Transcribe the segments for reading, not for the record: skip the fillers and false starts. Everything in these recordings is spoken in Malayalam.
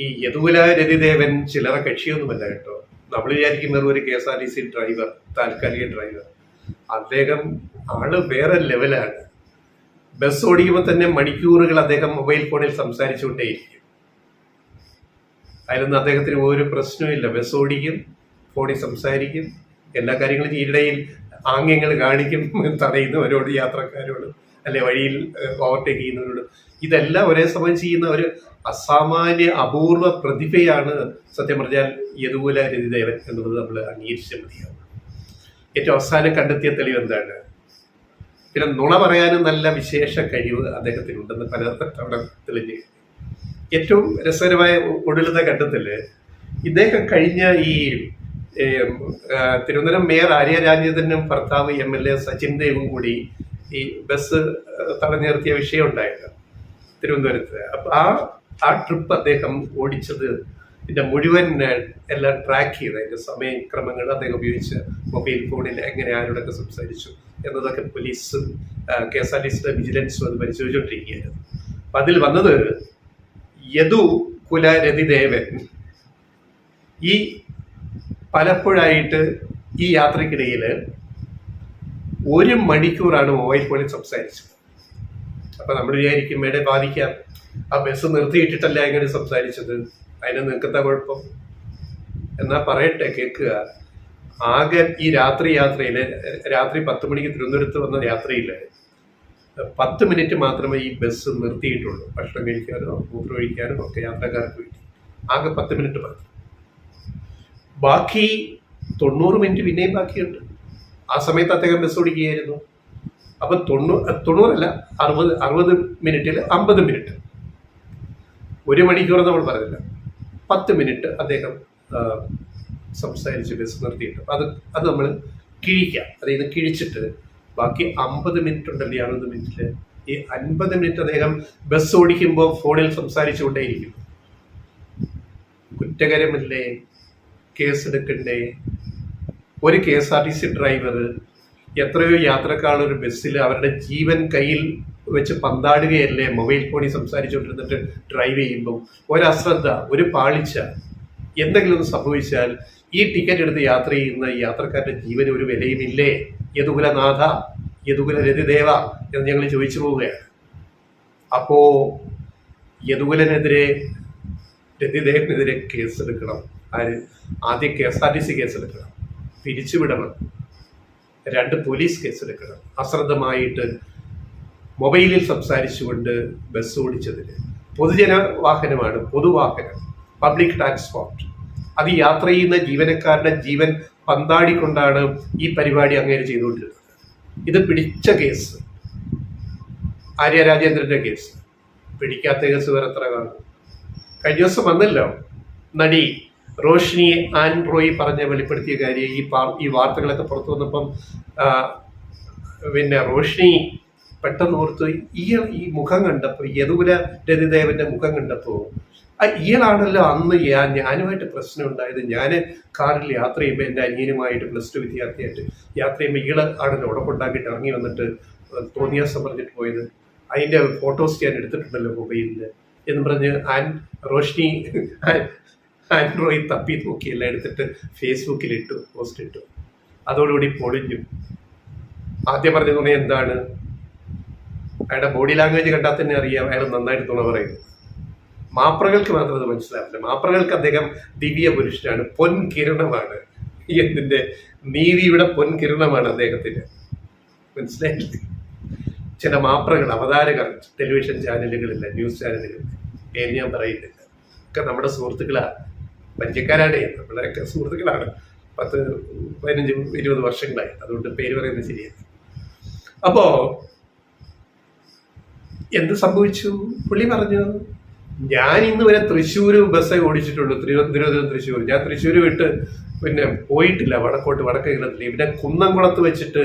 ഈ യദുകുല രതിദേവൻ ചില്ലറ കക്ഷിയൊന്നുമല്ല കേട്ടോ. നമ്മൾ വിചാരിക്കുന്നത് ഒരു KSRTC ഡ്രൈവർ, താൽക്കാലിക ഡ്രൈവർ. അദ്ദേഹം ആള് വേറെ ലെവലാണ്. ബസ് ഓടിക്കുമ്പോൾ തന്നെ മണിക്കൂറുകൾ അദ്ദേഹം മൊബൈൽ ഫോണിൽ സംസാരിച്ചുകൊണ്ടേയിരിക്കും. അതിലൊന്നും അദ്ദേഹത്തിന് ഒരു പ്രശ്നമില്ല. ബസ് ഓടിക്കും, ഫോണിൽ സംസാരിക്കും, എല്ലാ കാര്യങ്ങളും ഈയിടയിൽ ആംഗ്യങ്ങൾ കാണിക്കും, തടയുന്നവരോട്, യാത്രക്കാരോട്, അല്ലെ വഴിയിൽ ഓവർടേക്ക് ചെയ്യുന്നവരോട്. ഇതെല്ലാം ഒരേ സമയം ചെയ്യുന്ന ഒരു അസാമാന്യ അപൂർവ പ്രതിഭയാണ് സത്യം പറഞ്ഞാൽ യദുകുല രതിദേവൻ എന്നുള്ളത് നമ്മൾ അംഗീകരിച്ച മതിയാവും. ഏറ്റവും അവസാനം കണ്ടെത്തിയ തെളിവ് എന്താണ്? പിന്നെ നുണ പറയാനും നല്ല വിശേഷ കഴിവ് അദ്ദേഹത്തിനുണ്ടെന്ന് പല തവണ തെളിഞ്ഞ്. ഏറ്റവും രസകരമായ ഒടുവിലത്തെ ഘട്ടത്തില് ഇദ്ദേഹം കഴിഞ്ഞ ഈ തിരുവനന്തപുരം മേയർ ആര്യ രാജേന്ദ്രനും ഭർത്താവ് MLA സച്ചിൻ ദേവും കൂടി ഈ ബസ് തടഞ്ഞു നിർത്തിയ വിഷയം ഉണ്ടായിരുന്നു തിരുവനന്തപുരത്ത്. അപ്പൊ ആ ട്രിപ്പ് അദ്ദേഹം ഓടിച്ചത് ഇതിന്റെ മുഴുവൻ എല്ലാം ട്രാക്ക് ചെയ്ത് അതിന്റെ സമയക്രമങ്ങൾ അദ്ദേഹം ഉപയോഗിച്ച മൊബൈൽ ഫോണിൽ എങ്ങനെ ആരോടൊക്കെ സംസാരിച്ചു എന്നതൊക്കെ പോലീസും KSRTCയുടെ വിജിലൻസും അത് പരിശോധിച്ചുകൊണ്ടിരിക്കുകയായിരുന്നു. അപ്പൊ അതിൽ വന്നത് യദുകുല രതിദേവൻ ഈ പലപ്പോഴായിട്ട് ഈ യാത്രക്കിടയിൽ 1 മണിക്കൂറാണ് മൊബൈൽ ഫോണിൽ സംസാരിച്ചത്. അപ്പൊ നമ്മൾ വിചാരിക്കും മേടെ ബാധിക്കാം, ആ ബസ് നിർത്തിയിട്ടിട്ടല്ല എങ്ങനെ സംസാരിച്ചത്, അതിന് നിൽക്കുന്ന കുഴപ്പം എന്നാ പറയട്ടെ, കേൾക്കുക. ആകെ ഈ യാത്രയില് രാത്രി 10 മണിക്ക് തിരുവനന്തപുരത്ത് വന്ന യാത്രയില് 10 മിനിറ്റ് മാത്രമേ ഈ ബസ് നിർത്തിയിട്ടുള്ളൂ. ഭക്ഷണം കഴിക്കാനോ മൂത്രമൊഴിക്കാനോ ഒക്കെ യാത്രക്കാർക്ക് വേണ്ടി ആകെ 10 മിനിറ്റ് മാത്രം. ബാക്കി 90 മിനിറ്റ് പിന്നെയും ബാക്കിയുണ്ട്. ആ സമയത്ത് അദ്ദേഹം ബസ് ഓടിക്കുകയായിരുന്നു. അപ്പൊ 90 60 മിനിറ്റിൽ 50 മിനിറ്റ്, 1 മണിക്കൂർ നമ്മൾ പറഞ്ഞില്ല, 10 മിനിറ്റ് അദ്ദേഹം സംസാരിച്ച് ബസ് നിർത്തിയിട്ട് അത് നമ്മൾ കിഴിക്കാം. അതായത് കിഴിച്ചിട്ട് ബാക്കി 50 മിനിറ്റ് ഉണ്ടല്ലേ, 60 മിനിറ്റില് ഈ 50 മിനിറ്റ് അദ്ദേഹം ബസ് ഓടിക്കുമ്പോൾ ഫോണിൽ സംസാരിച്ചുകൊണ്ടേയിരിക്കും. കുറ്റകരമല്ലേ? കേസെടുക്കണ്ടേ? ഒരു KSRTC ഡ്രൈവർ എത്രയോ യാത്രക്കാരൊരു ബസ്സിൽ അവരുടെ ജീവൻ കയ്യിൽ വെച്ച് പന്താടുകയല്ലേ മൊബൈൽ ഫോണിൽ സംസാരിച്ചുകൊണ്ടിരുന്നിട്ട് ഡ്രൈവ് ചെയ്യുമ്പോൾ? ഒരശ്രദ്ധ, ഒരു പാളിച്ച, എന്തെങ്കിലും ഒന്ന് സംഭവിച്ചാൽ ഈ ടിക്കറ്റ് എടുത്ത് യാത്ര ചെയ്യുന്ന ഈ യാത്രക്കാരുടെ ജീവന് ഒരു വിലയുമില്ലേ? യദുകുലനാഥ, യദുകുല രതിദേവ എന്ന് ഞങ്ങൾ ചോദിച്ചു പോവുകയാണ്. അപ്പോ യദുകുലനെതിരെ, രതിദേവനെതിരെ കേസെടുക്കണം. ആദ്യം KSRTC കേസെടുക്കണം, പിരിച്ചുവിടണം. 2 പോലീസ് കേസെടുക്കണം. അശ്രദ്ധമായിട്ട് മൊബൈലിൽ സംസാരിച്ചുകൊണ്ട് ബസ് ഓടിച്ചതിന്. പൊതുജന വാഹനമാണ്, പൊതുവാഹനം, പബ്ലിക് ട്രാൻസ്പോർട്ട്. അത് യാത്ര ചെയ്യുന്ന ജീവനക്കാരുടെ ജീവൻ പന്താടിക്കൊണ്ടാണ് ഈ പരിപാടി അങ്ങനെ ചെയ്തുകൊണ്ടിരുന്നത്. ഇത് പിടിച്ച കേസ്, ആര്യ രാജേന്ദ്രന്റെ കേസ്. പിടിക്കാത്ത കേസ് വേറെ എത്ര കാണും? കഴിഞ്ഞ ദിവസം വന്നല്ലോ നടി റോഷ്നി ആൻ റോയ് വെളിപ്പെടുത്തിയ കാര്യം. ഈ വാർത്തകളൊക്കെ പുറത്തു വന്നപ്പം പിന്നെ റോഷ്നി പെട്ടെന്ന് ഓർത്ത് ഈ മുഖം കണ്ടപ്പോൾ, യദുകുല രതിദേവന്റെ മുഖം കണ്ടപ്പോൾ, ഇയാളാണല്ലോ അന്ന് ഞാനുമായിട്ട് പ്രശ്നം ഉണ്ടായത്. ഞാൻ കാറിൽ യാത്ര ചെയ്യുമ്പോൾ എൻ്റെ അനിയനുമായിട്ട് +2 വിദ്യാർത്ഥിയായിട്ട് യാത്ര ചെയ്യുമ്പോൾ ആണല്ലോ ഉടപ്പുണ്ടാക്കിയിട്ട് ഇറങ്ങി വന്നിട്ട് തോന്നിയാസം പറഞ്ഞിട്ട് പോയത്. അതിൻ്റെ ഫോട്ടോസ് ഞാൻ എടുത്തിട്ടുണ്ടല്ലോ മൊബൈലിൽ എന്ന് പറഞ്ഞ് റോഷ്നി ആൻഡ്രോയിഡ് തപ്പി നോക്കി എല്ലാം എടുത്തിട്ട് ഫേസ്ബുക്കിൽ പോസ്റ്റ് ഇട്ടു. അതോടുകൂടി പൊളിഞ്ഞു. ആദ്യം പറഞ്ഞ തുണ എന്താണ്? അയാളുടെ ബോഡി ലാംഗ്വേജ് കണ്ടാൽ തന്നെ അറിയാം അയാൾ നന്നായിട്ട് തുണ പറയുന്നു. മാപ്രകൾക്ക് മാത്രം അത് മനസ്സിലാവില്ല. മാപ്രകൾക്ക് അദ്ദേഹം ദിവ്യ പുരുഷനാണ്, പൊൻകിരണമാണ്. എന്തിന്റെ നീതിയുടെ പൊൻകിരണമാണ് അദ്ദേഹത്തിന്. മനസ്സിലായില്ലേ? ചില മാപ്രകൾ, അവതാരകർ ടെലിവിഷൻ ചാനലുകളില്ല, ന്യൂസ് ചാനലുകളിൽ, പേര് ഞാൻ പറയുന്നില്ല, ഒക്കെ നമ്മുടെ സുഹൃത്തുക്കളാണ്, പരിചയക്കാരാണ്, നമ്മളൊക്കെ സുഹൃത്തുക്കളാണ്. 10, 15, 20 വർഷങ്ങളായി. അതുകൊണ്ട് പേര് പറയുന്നത് ശരിയാണ്. അപ്പോ എന്ത് സംഭവിച്ചു? പുള്ളി പറഞ്ഞു, ഞാൻ ഇന്ന് വരെ തൃശ്ശൂർ ബസ്സേ ഓടിച്ചിട്ടുള്ളൂ, തിരുവനന്തപുരം തൃശ്ശൂർ. ഞാൻ തൃശ്ശൂർ വിട്ട് പിന്നെ പോയിട്ടില്ല, വടക്ക് കിടത്തില്ല. പിന്നെ കുന്നംകുളത്ത് വെച്ചിട്ട്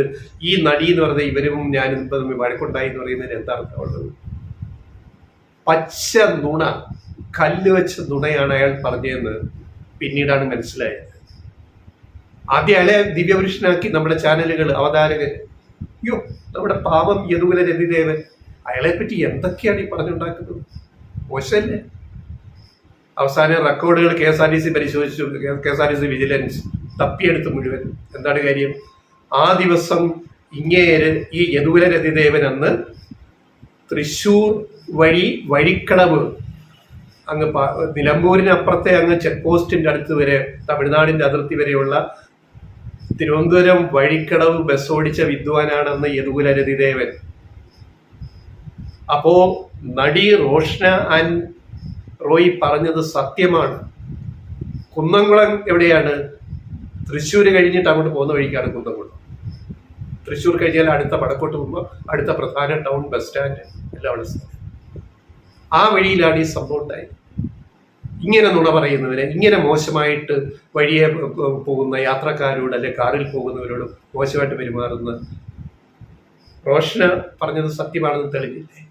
ഈ നടി എന്ന് പറഞ്ഞ ഇവരും ഞാനും തമ്മിൽ വഴക്കുണ്ടായി എന്ന് പറയുന്നതിന് എന്താ അർത്ഥമുള്ളത്? പച്ച നുണ, കല്ല് വെച്ച നുണയാണ് അയാൾ പറഞ്ഞതെന്ന് പിന്നീടാണ് മനസ്സിലായത്. ആദ്യം അയാളെ ദിവ്യപുരുഷനാക്കി നമ്മുടെ ചാനലുകൾ, അവതാരകർ. അയ്യോ, നമ്മുടെ പാവം യദുകുല രതിദേവൻ, അയാളെ പറ്റി എന്തൊക്കെയാണ് ഈ പറഞ്ഞുണ്ടാക്കുന്നത്? മോശമല്ലേ? അവസാന റെക്കോർഡുകൾ KSRTC പരിശോധിച്ചു. KSRTC വിജിലൻസ് തപ്പിയെടുത്ത് മുഴുവൻ. എന്താണ് കാര്യം? ആ ദിവസം ഇങ്ങേര് ഈ യദുകുല രതിദേവൻ അന്ന് തൃശ്ശൂർ വഴി വഴിക്കടവ് അങ്ങ് നിലമ്പൂരിനപ്പുറത്തെ അങ്ങ് ചെക്ക് പോസ്റ്റിന്റെ അടുത്ത് വരെ, തമിഴ്നാടിന്റെ അതിർത്തി വരെയുള്ള തിരുവനന്തപുരം വഴിക്കടവ് ബസ് ഓടിച്ച വിദ്വാനാണെന്ന് യദുകുല രതിദേവൻ. അപ്പോ നടി റോഷ്ന ആൻഡ് റോയ് പറഞ്ഞത് സത്യമാണ്. കുന്നംകുളം എവിടെയാണ്? തൃശ്ശൂർ കഴിഞ്ഞിട്ട് അങ്ങോട്ട് പോകുന്ന വഴിക്കാണ് കുന്നംകുളം. തൃശ്ശൂർ കഴിഞ്ഞാൽ അടുത്ത വടക്കോട്ട് പോകുമ്പോൾ അടുത്ത പ്രധാന ടൗൺ ബസ് സ്റ്റാൻഡ് എല്ലാം ഉള്ള സ്ഥലം. ആ വഴിയിലാണ് ഈ സംഭവം ഉണ്ടായത്. ഇങ്ങനെ നുണ പറയുന്നവരെ, ഇങ്ങനെ മോശമായിട്ട് വഴിയെ പോകുന്ന യാത്രക്കാരോട് അല്ലെ കാറിൽ പോകുന്നവരോട് മോശമായിട്ട് പെരുമാറുന്ന റോഷന പറഞ്ഞത് സത്യമാണെന്ന് തെളിഞ്ഞില്ലേ?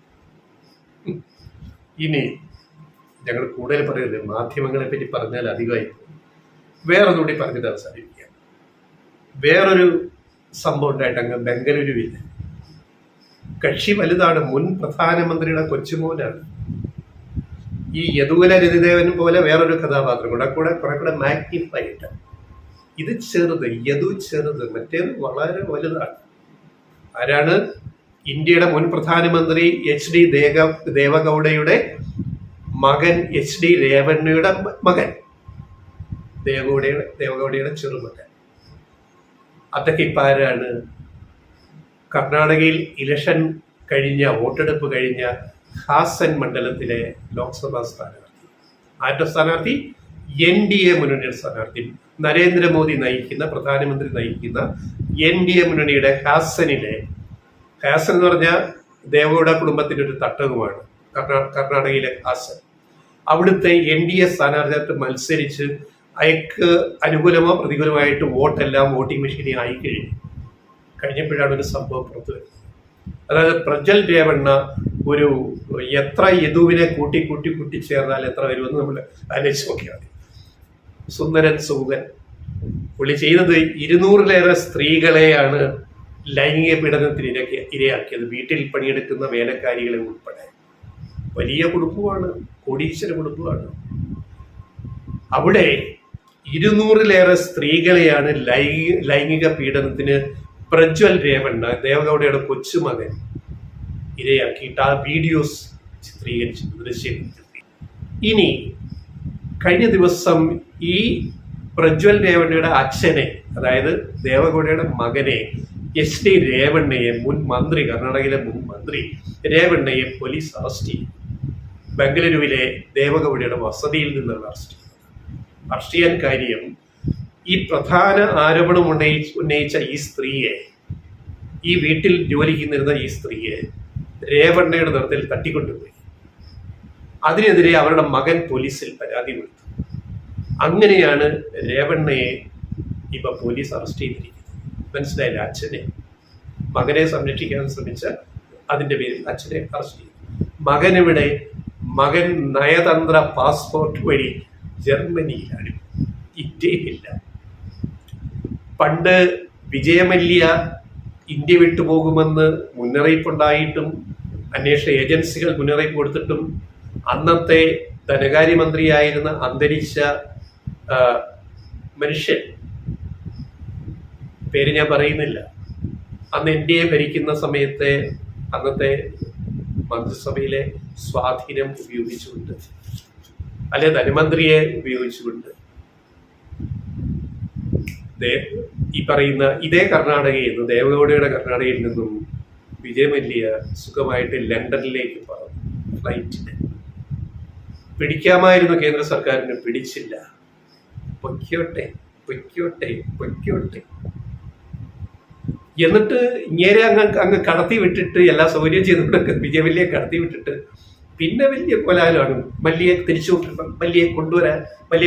ഇനി ഞങ്ങൾ കൂടുതൽ പറയുന്നത് മാധ്യമങ്ങളെ പറ്റി പറഞ്ഞാൽ അധികമായി വേറൊന്നുകൂടി പറഞ്ഞിട്ട് അവസാനിപ്പിക്കാം. വേറൊരു സംഭവം ഉണ്ടായിട്ട് അങ്ങ് ബംഗളൂരുവിൽ കക്ഷി വലുതാണ്, മുൻ പ്രധാനമന്ത്രിയുടെ കൊച്ചുമോനാണ്. ഈ യദുകുല രതിദേവൻ പോലെ വേറൊരു കഥാപാത്രം കൂടെ കുറെ കൂടെ മാഗ്നിഫൈഡ്. ഇത് ചെറുത്, യദു ചെറുത്, മറ്റേത് വളരെ വലുതാണ്. ആരാണ്? ഇന്ത്യയുടെ മുൻ പ്രധാനമന്ത്രി HD ദേവഗൌഡയുടെ മകൻ, HD രേവണ്ണയുടെ മകൻ, ദേവഗൌഡയുടെ ചെറുമകൻ. അതൊക്കെ ഇപ്പം ആരാണ്? കർണാടകയിൽ ഇലക്ഷൻ കഴിഞ്ഞ, വോട്ടെടുപ്പ് കഴിഞ്ഞ ഹാസൻ മണ്ഡലത്തിലെ ലോക്സഭാ സ്ഥാനാർത്ഥി. ആരുടെ സ്ഥാനാർത്ഥി? NDA മുന്നണിയുടെ സ്ഥാനാർത്ഥി. നരേന്ദ്രമോദി നയിക്കുന്ന, പ്രധാനമന്ത്രി നയിക്കുന്ന NDA മുന്നണിയുടെ ഹാസൻ എന്ന് പറഞ്ഞാൽ ദേവഗൌഡ കുടുംബത്തിന്റെ ഒരു തട്ടകമാണ് കർണാടകയിലെ ഹാസൻ. അവിടുത്തെ NDA സ്ഥാനാർത്ഥിയായിട്ട് മത്സരിച്ച് അയക്ക് അനുകൂലമോ പ്രതികൂലമായിട്ട് വോട്ടെല്ലാം വോട്ടിംഗ് മെഷീനിൽ ആയി കഴിഞ്ഞപ്പോഴാണ് ഒരു സംഭവം പുറത്തു വരുന്നത്. അതായത് പ്രജ്വൽ രേവണ്ണ ഒരു എത്ര യദുവിനെ കൂട്ടിച്ചേർന്നാൽ എത്ര വരുമെന്ന് നമ്മൾ ആലോചിച്ച് നോക്കിയാൽ മതി. സുന്ദരൻ സുമുഖൻ പുള്ളി ചെയ്തത് 200-ലേറെ സ്ത്രീകളെയാണ് ലൈംഗിക പീഡനത്തിന് ഇരയാക്കിയത്. വീട്ടിൽ പണിയെടുക്കുന്ന വേലക്കാരികളെ ഉൾപ്പെടെ. വലിയ കുടുംബമാണ്, കോടീശ്വര കുടുംബമാണ്. അവിടെ 200-ലേറെ സ്ത്രീകളെയാണ് ലൈംഗിക പീഡനത്തിന് പ്രജ്വൽ രേവണ്ണ, ദേവഗൌഡയുടെ കൊച്ചുമകൻ, ഇരയാക്കിയിട്ട് ആ വീഡിയോസ് ചിത്രീകരിച്ചു, ദൃശ്യീകരിച്ചു. ഇനി കഴിഞ്ഞ ദിവസം ഈ പ്രജ്വൽ രേവണ്ണയുടെ അച്ഛനെ, അതായത് ദേവഗൌഡയുടെ മകനെ, HD രേവണ്ണയെ, മുൻ മന്ത്രി, കർണാടകയിലെ മുൻ മന്ത്രി രേവണ്ണയെ പോലീസ് അറസ്റ്റ് ചെയ്തു. ബംഗളൂരുവിലെ ദേവഗൌഡയുടെ വസതിയിൽ നിന്നാണ് അറസ്റ്റ് ചെയ്യാൻ കാര്യം, ഈ പ്രധാന ആരോപണം ഉന്നയിച്ച ഈ സ്ത്രീയെ, ഈ വീട്ടിൽ ജോലിക്ക് നിന്നിരുന്ന ഈ സ്ത്രീയെ രേവണ്ണയുടെ നേതൃത്വത്തിൽ തട്ടിക്കൊണ്ടുപോയി. അതിനെതിരെ അവരുടെ മകൻ പോലീസിൽ പരാതി കൊടുത്തു. അങ്ങനെയാണ് രേവണ്ണയെ ഇപ്പൊ പോലീസ് അറസ്റ്റ് ചെയ്തിരിക്കുന്നത്. മനസ്സിലായില്ല? അച്ഛനെ, മകനെ സംരക്ഷിക്കാൻ ശ്രമിച്ച അതിന്റെ പേരിൽ അച്ഛനെ അറസ്റ്റ് ചെയ്തു. മകൻ നയതന്ത്ര പാസ്പോർട്ട് വഴി ജർമ്മനിയിലാണ്, ഇന്ത്യയിലില്ല. പണ്ട് വിജയമല്യ ഇന്ത്യ വിട്ടുപോകുമെന്ന് മുന്നറിയിപ്പുണ്ടായിട്ടും, അന്വേഷണ ഏജൻസികൾ മുന്നറിയിപ്പ് കൊടുത്തിട്ടും, അന്നത്തെ ധനകാര്യമന്ത്രിയായിരുന്ന അന്തരിച്ച മനുഷ്യൻ, പേര് ഞാൻ പറയുന്നില്ല, അന്ന് ഇന്ത്യയെ ഭരിക്കുന്ന സമയത്തെ അന്നത്തെ മന്ത്രിസഭയിലെ സ്വാധീനം ഉപയോഗിച്ചുകൊണ്ട്, അല്ലെ ധനമന്ത്രിയെ ഉപയോഗിച്ചുകൊണ്ട് ഈ പറയുന്ന ഇതേ കർണാടകയിൽ നിന്ന്, ദേവഗൌഡയുടെ കർണാടകയിൽ നിന്നും വിജയമല്യ സുഖമായിട്ട് ലണ്ടനിലേക്ക് പറഞ്ഞു ഫ്ലൈറ്റിന്. പിടിക്കാമായിരുന്നു കേന്ദ്ര സർക്കാരിന്, പിടിച്ചില്ല. പൊയ്ക്കോട്ടെ. എന്നിട്ട് ഇങ്ങേരെ അങ്ങ് കടത്തി വിട്ടിട്ട്, എല്ലാ സൗകര്യം ചെയ്തുകൊണ്ടൊക്കെ വിജയമല്യെ കടത്തി വിട്ടിട്ട് പിന്നെ വലിയ കൊലാലാണ്. മല്ലിയെ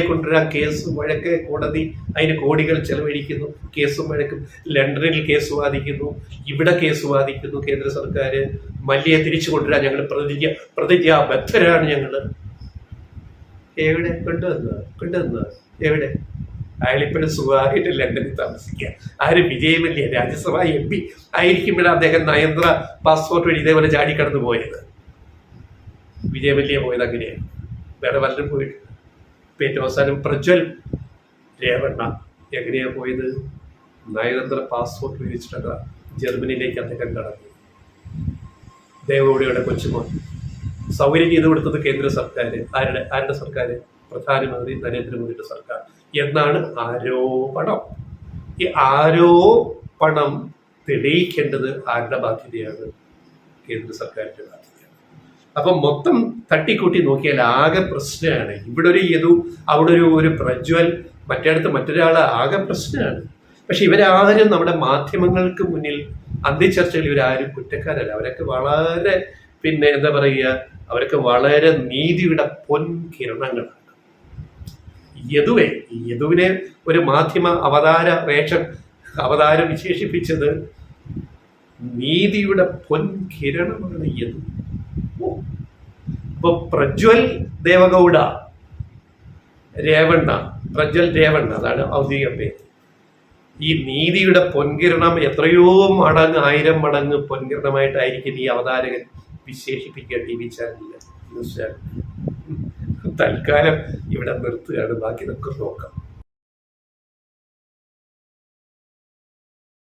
കൊണ്ടുവരാൻ കേസ് വഴക്ക്, കോടതി അതിന് കോടികൾ ചെലവഴിക്കുന്നു, കേസും വഴക്കും. ലണ്ടനിൽ കേസ് വാദിക്കുന്നു, ഇവിടെ കേസ് വാദിക്കുന്നു കേന്ദ്ര സർക്കാർ. മല്ലിയെ തിരിച്ചു കൊണ്ടുവരാൻ ഞങ്ങൾ പ്രതിജ്ഞാബദ്ധരാണ് ഞങ്ങൾ. എവിടെ കൊണ്ടുവന്നത്? എവിടെ? അയാളിപ്പോഴും സുഖമായിട്ട് ലണ്ടനിൽ താമസിക്കുക. ആര്? വിജയമല്യ രാജ്യസഭ MP ആയിരിക്കുമ്പോഴാണ് അദ്ദേഹം നയന്ത്ര പാസ്പോർട്ട് വഴി ഇതേപോലെ ചാടിക്കടന്നു പോയത്. വിജയമല്യ പോയത് അങ്ങനെയാണ്, വേറെ പലരും പോയിട്ട്. ഏറ്റവും അവസാനം പ്രജ്വൽ രേവണ്ണ എങ്ങനെയാ പോയത്? നയതന്ത്ര പാസ്പോർട്ട് ഉപയോഗിച്ചിട്ടല്ല ജർമ്മനിയിലേക്ക് അദ്ദേഹം കടന്നു. ദേവഗൗഡയുടെ കൊച്ചുമോൻ സൗകര്യം ചെയ്തു കൊടുത്തത് കേന്ദ്ര സർക്കാർ. ആരുടെ സർക്കാർ? പ്രധാനമന്ത്രി നരേന്ദ്രമോദിയുടെ സർക്കാർ എന്നാണ് ആരോപണം. ഈ ആരോപണം തെളിയിക്കേണ്ടത് ആരുടെ ബാധ്യതയാണ്? കേന്ദ്ര സർക്കാരിന്റെ ബാധ്യതയാണ്. അപ്പം മൊത്തം തട്ടിക്കൂട്ടി നോക്കിയാൽ ആകെ പ്രശ്നമാണ്. ഇവിടെ ഒരു യദു, അവിടെ ഒരു പ്രജ്വൽ, മറ്റേടത്ത് മറ്റൊരാൾ, ആകെ പ്രശ്നമാണ്. പക്ഷെ ഇവരാരും നമ്മുടെ മാധ്യമങ്ങൾക്ക് മുന്നിൽ അന്ത്യചർച്ചയിൽ ഇവരാരും കുറ്റക്കാരല്ല. അവരൊക്കെ വളരെ എന്താ പറയുക, അവരൊക്കെ വളരെ നീതിയുടെ പൊൻകിരണങ്ങളാണ്. യദുവിനെ ഒരു മാധ്യമ അവതാരം വിശേഷിപ്പിച്ചത് നീതിയുടെ പൊൻകിരണമാണ് യദു. അപ്പൊ പ്രജ്വൽ ദേവഗൗഡ രേവണ്ണ, പ്രജ്വൽ രേവണ്ണ, അതാണ് ഔദ്യോഗിക പേര്. ഈ നീതിയുടെ പൊൻകിരണം എത്രയോ മടങ്ങ്, 1000 മടങ്ങ് പൊൻകിരണമായിട്ടായിരിക്കും ഈ അവതാരകൻ വിശേഷിപ്പിക്കുക TV ചാനലില്, ന്യൂസ് ചാനൽ. തൽക്കാലം ഇവിടെ നിർത്തുകയാണ്, ബാക്കി നമുക്ക് നോക്കാം.